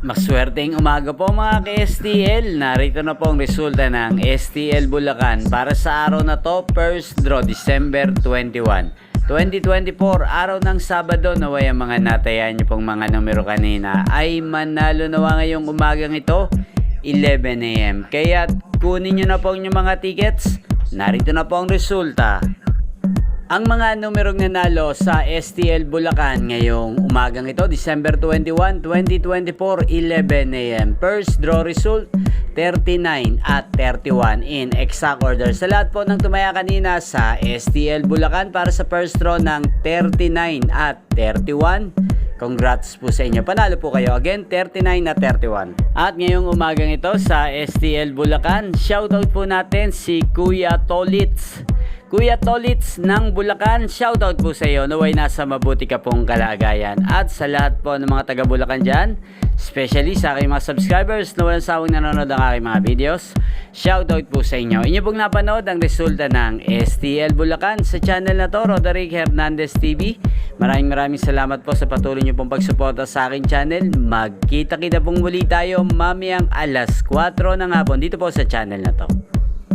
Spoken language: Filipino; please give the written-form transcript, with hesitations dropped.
Maswerteng umaga po mga ka-STL. Narito na po ang resulta ng STL Bulacan para sa araw na to, first draw December 21, 2024, araw ng Sabado. Naway ang mga natayan nyo pong mga numero kanina ay manalo nawa ngayong umagang ito 11 AM. Kaya kunin nyo na po ang inyong mga tickets. Narito na po ang resulta. Ang mga numerong nanalo sa STL Bulacan ngayong umagang ito, December 21, 2024, 11 AM. First draw result, 39 at 31 in exact order. Sa lahat po ng tumaya kanina sa STL Bulacan para sa first draw ng 39 at 31, congrats po sa inyo. Panalo po kayo. Again, 39 at 31. At ngayong umagang ito sa STL Bulacan, shoutout po natin si Kuya Tolitz. Kuya Tolitz ng Bulacan, shoutout po sa iyo. Naway nasa mabuti ka pong kalagayan. At sa lahat po ng mga taga Bulacan dyan, especially sa aking mga subscribers na walang sawang nanonood ng aking mga videos, shoutout po sa inyo. Inyo pong napanood ang resulta ng STL Bulacan sa channel na to, Roderick Hernandez TV. Maraming salamat po sa patuloy nyo pong pagsuporta sa aking channel. Magkita-kita pong muli tayo mamayang alas 4 ng hapon dito po sa channel na to.